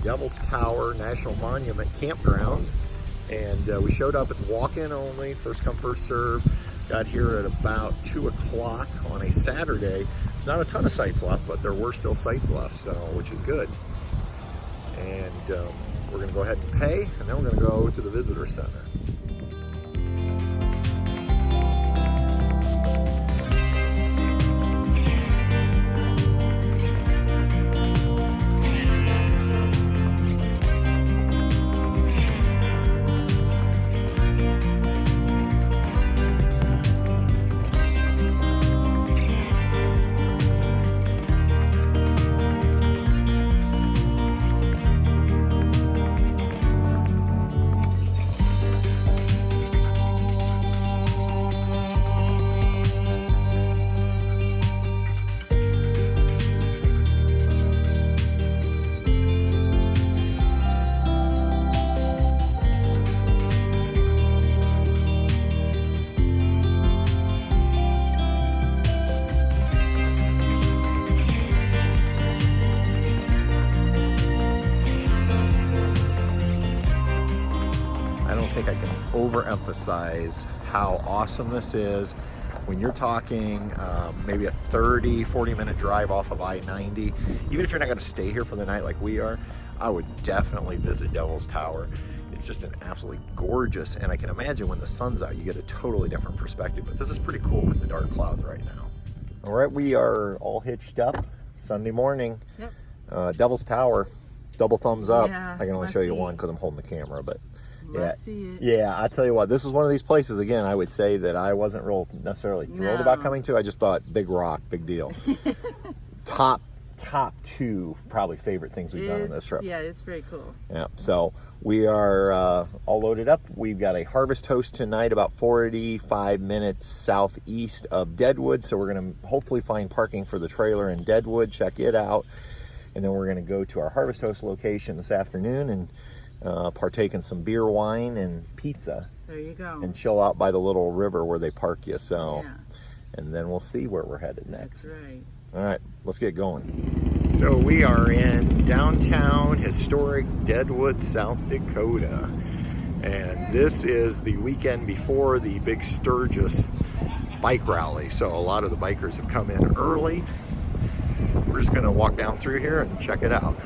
Devil's Tower National Monument Campground, and we showed up. It's walk-in only, first come, first serve. Got here at about 2 o'clock on a Saturday. Not a ton of sites left, but there were still sites left, so which is good. And we're gonna go ahead and pay, and then we're gonna go to the visitor center. I think I can overemphasize how awesome this is when you're talking maybe a 30-40 minute drive off of I-90. Even if you're not going to stay here for the night like we are, I would definitely visit Devil's Tower. It's just an absolutely gorgeous, and I can imagine when the sun's out you get a totally different perspective, but this is pretty cool with the dark clouds right now. All right, we are all hitched up Sunday morning. Yep. Devil's Tower, double thumbs up. Yeah, I can only show you one because I'm holding the camera, but yeah, see it. Yeah, I tell you what, this is one of these places, again, I would say that I wasn't real necessarily thrilled about coming to. I just thought, big rock, big deal. top two probably favorite things we've done on this trip. Yeah, it's very cool. Yeah, so we are all loaded up. We've got a harvest host tonight about 45 minutes southeast of Deadwood, so we're going to hopefully find parking for the trailer in Deadwood, check it out, and then we're going to go to our harvest host location this afternoon and partake in some beer, wine, and pizza. There you go. And chill out by the little river where they park you. So, yeah. And then we'll see where we're headed next. That's right. All right, let's get going. So we are in downtown historic Deadwood, South Dakota. And this is the weekend before the big Sturgis bike rally. So a lot of the bikers have come in early. We're just gonna walk down through here and check it out.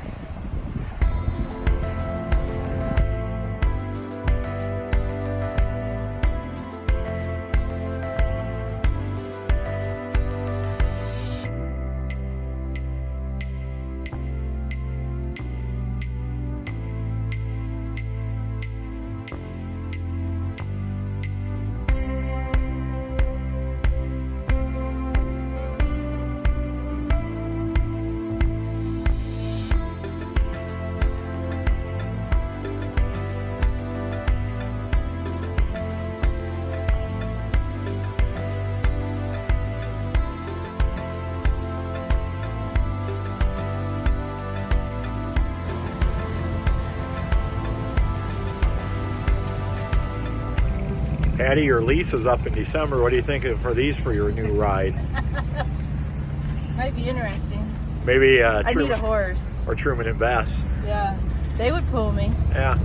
Patty, your lease is up in December. What do you think for these for your new ride? Might be interesting. Maybe I need a horse. Or Truman and Bass. Yeah, they would pull me. Yeah,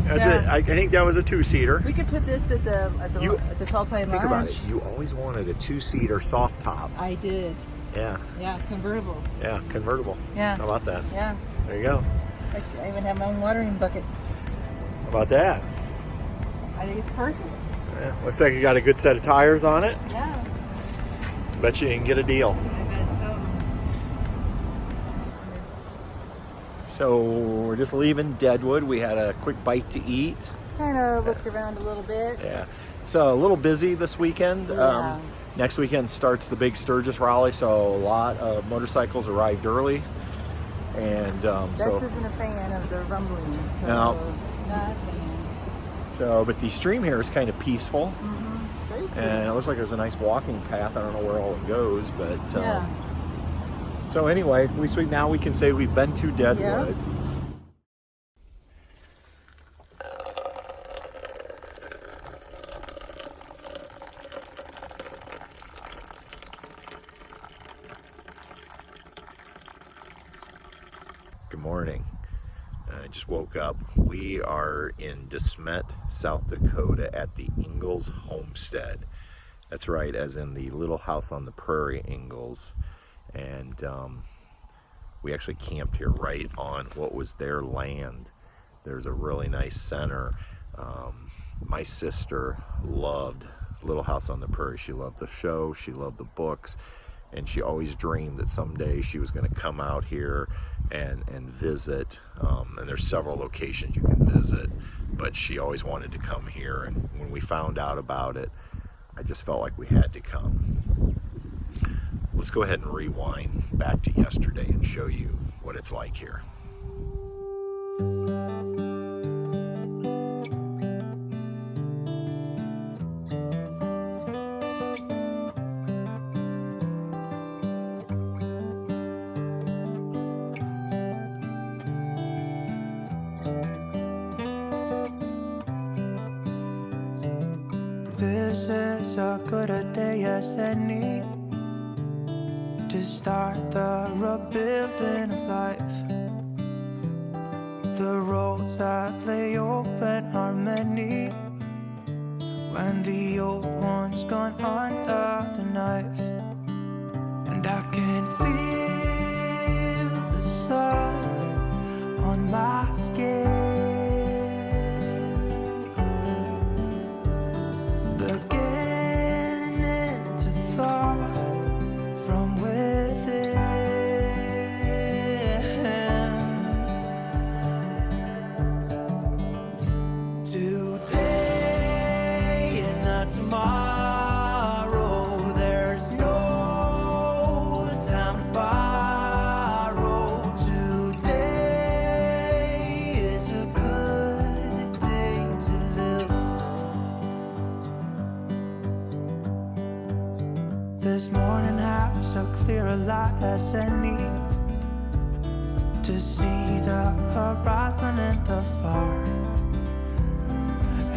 I think that was a two-seater. We could put this at the Tall Pine Lounge. Think about it. You always wanted a two-seater soft top. I did. Yeah. Yeah, convertible. Yeah, convertible. Yeah. How about that? Yeah. There you go. I even have my own watering bucket. How about that? I think it's perfect. Yeah, looks like you got a good set of tires on it. Yeah. Bet you can get a deal. I bet so. So we're just leaving Deadwood. We had a quick bite to eat. Kind of looked around a little bit. Yeah. It's a little busy this weekend. Yeah. Next weekend starts the big Sturgis rally, so a lot of motorcycles arrived early. And This isn't a fan of the rumbling. So no. Not a fan. So, but the stream here is kind of peaceful. Mm-hmm. Very cool. And it looks like there's a nice walking path. I don't know where all it goes, but yeah. So anyway, at least now we can say we've been to Deadwood. Yeah. Good morning. just woke up. We are in DeSmet, South Dakota at the Ingalls Homestead. That's right, as in the little house on the prairie, Ingalls. And we actually camped here right on what was their land. There's a really nice center. My sister loved Little House on the Prairie. She loved the show, she loved the books, and she always dreamed that someday she was going to come out here and visit. And there's several locations you can visit, but she always wanted to come here. And when we found out about it, I just felt like we had to come. Let's go ahead and rewind back to yesterday and show you what it's like here. This is a good a day as any to start the rebuilding of life. The roads that lay open are many when the old one's gone under the knife. And I can feel the sun on my skin, beginning to thaw from within. Today and not tomorrow, there's no time to borrow. Today is a good day to live. This morning has a clearer light as any to see the horizon in the far.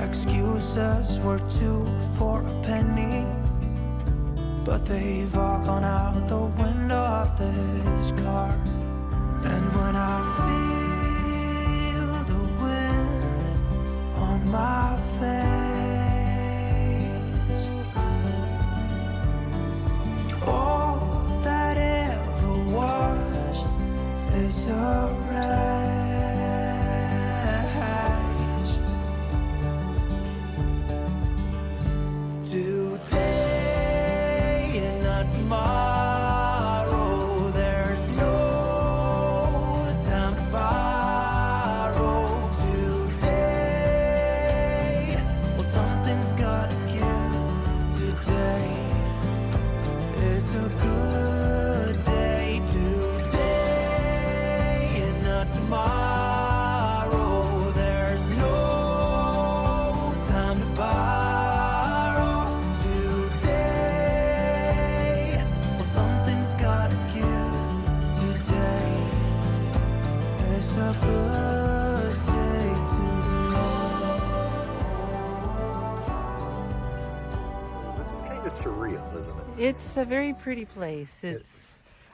Excuses were 2 for a penny, but they've all gone out the window of this car. And when I feel the wind on my face, all that ever was is a wreck. Today and not tomorrow, there's no time to borrow. Today, well, something's gotta give. Today is a good day. Today and not tomorrow, there's no time to borrow. Today, well, something's gotta give. Today is a good day to live. This is kind of surreal, isn't it? It's a very pretty place.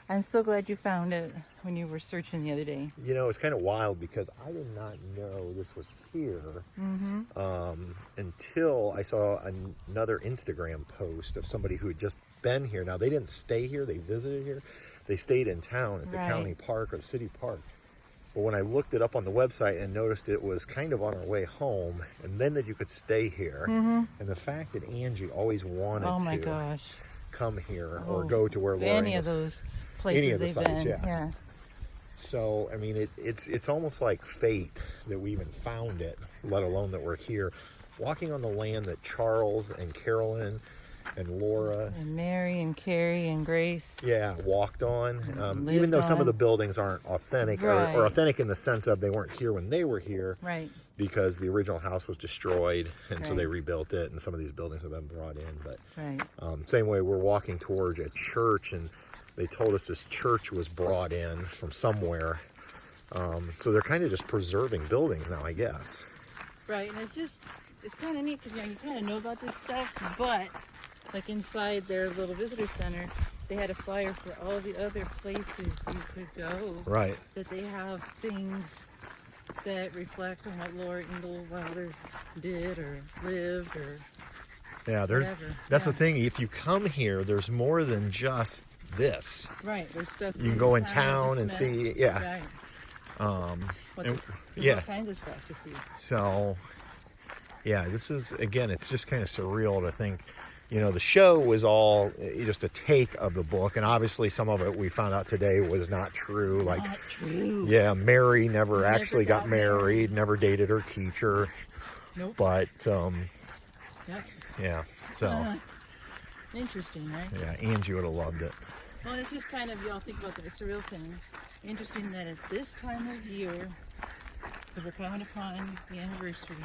I'm so glad you found it when you were searching the other day. You know, it's kind of wild because I did not know this was here until I saw another Instagram post of somebody who had just been here. Now, they didn't stay here. They visited here. They stayed in town at the Right. county park or the city park. But when I looked it up on the website and noticed it was kind of on our way home, and then that you could stay here, and the fact that Angie always wanted Oh my to gosh. come here or Oh, go to where Lauren any of was. those places Any of the they've sites, been. yeah. So, I mean, it's almost like fate that we even found it, let alone that we're here, walking on the land that Charles and Carolyn and Laura, And Mary and Carrie and Grace. walked on. Lived Even though some of on. the buildings aren't authentic, Right. or authentic in the sense of they weren't here when they were here, Right. because the original house was destroyed, and so Right. they rebuilt it, and some of these buildings have been brought in. But Right. same way, we're walking towards a church, and they told us this church was brought in from somewhere. So they're kind of just preserving buildings now, I guess. Right, and it's kind of neat because you kind of know about this stuff, but like inside their little visitor center, they had a flyer for all the other places you could go. Right. That they have things that reflect on what Laura Ingalls Wilder did or lived or Yeah, that's the thing. If you come here, there's more than just this. Right, there's stuff. You can go in town and see, yeah. Right. And, all kinds of stuff to see. So, yeah, this is, again, it's just kind of surreal to think, you know, the show was all just a take of the book, and obviously some of it we found out today was not true. Like, not true. Yeah, Mary never actually got married, never dated her teacher. Nope. But, Yep. yeah, so. Interesting, right? Yeah, Angie would have loved it. Well, it's just kind of, y'all think about the surreal thing. Interesting that at this time of year, because we're coming upon the anniversary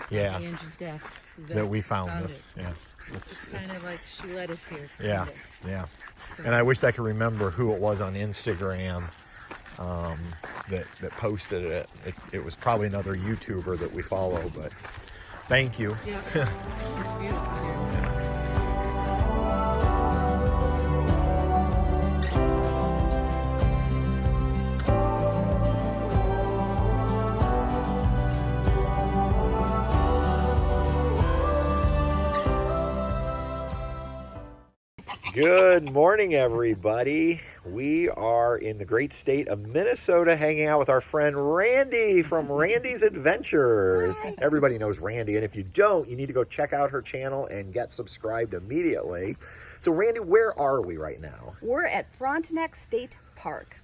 of Angie's death, that we found this. It. Yeah. It's kind of like she led us here. Yeah, yeah. So. And I wished I could remember who it was on Instagram that posted it. It was probably another YouTuber that we follow, but thank you. Yeah, it's beautiful here. Good morning, everybody. We are in the great state of Minnesota hanging out with our friend Randi from Randi's Adventures. Hi. Everybody knows Randi, and if you don't, you need to go check out her channel and get subscribed immediately. So, Randi, where are we right now? We're at Frontenac State Park.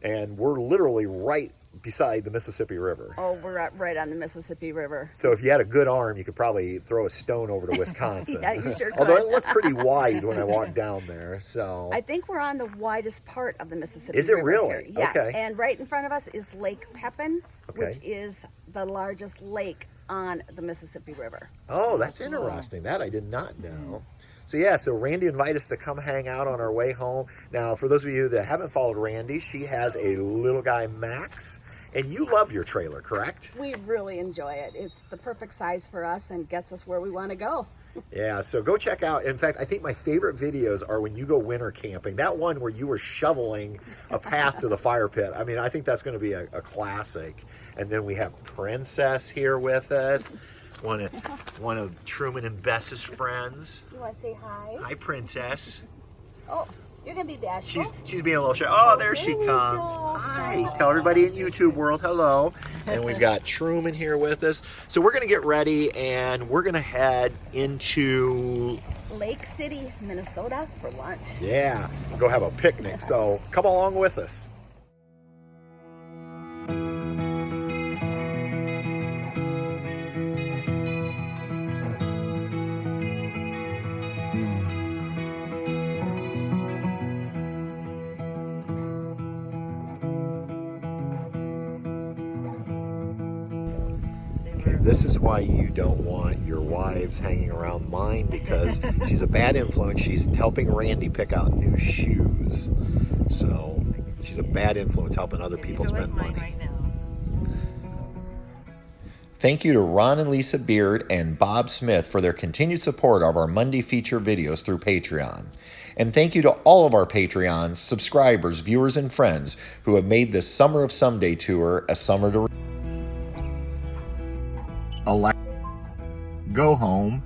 And we're literally right beside the Mississippi River. Oh, we're right on the Mississippi River. So if you had a good arm, you could probably throw a stone over to Wisconsin. Yeah, you sure could. Although it looked pretty wide when I walked down there. So I think we're on the widest part of the Mississippi River. Is it really? Here. Yeah. Okay. And right in front of us is Lake Pepin, okay. which is the largest lake on the Mississippi River. Oh, that's interesting. That I did not know. So yeah, so Randi invited us to come hang out on our way home. Now, for those of you that haven't followed Randi, she has a little guy, Max, and you love your trailer, correct? We really enjoy it. It's the perfect size for us and gets us where we want to go. Yeah, so go check out. In fact, I think my favorite videos are when you go winter camping. That one where you were shoveling a path to the fire pit. I mean, I think that's going to be a classic. And then we have Princess here with us. One of Truman and Bess's friends. You want to say hi? Hi, Princess. Oh, you're going to be bashful. She's being a little shy. Oh, there she comes. Hi. Tell everybody in YouTube world hello. And we've got Truman here with us. So we're going to get ready and we're going to head into Lake City, Minnesota for lunch. Yeah, go have a picnic. So come along with us. This is why you don't want your wives hanging around mine, because she's a bad influence. She's helping Randi pick out new shoes. So she's a bad influence helping other people spend money. Right now. Thank you to Ron and Lisa Beard and Bob Smith for their continued support of our Monday feature videos through Patreon. And thank you to all of our Patreon subscribers, viewers, and friends who have made this Summer of Someday tour a summer to go home.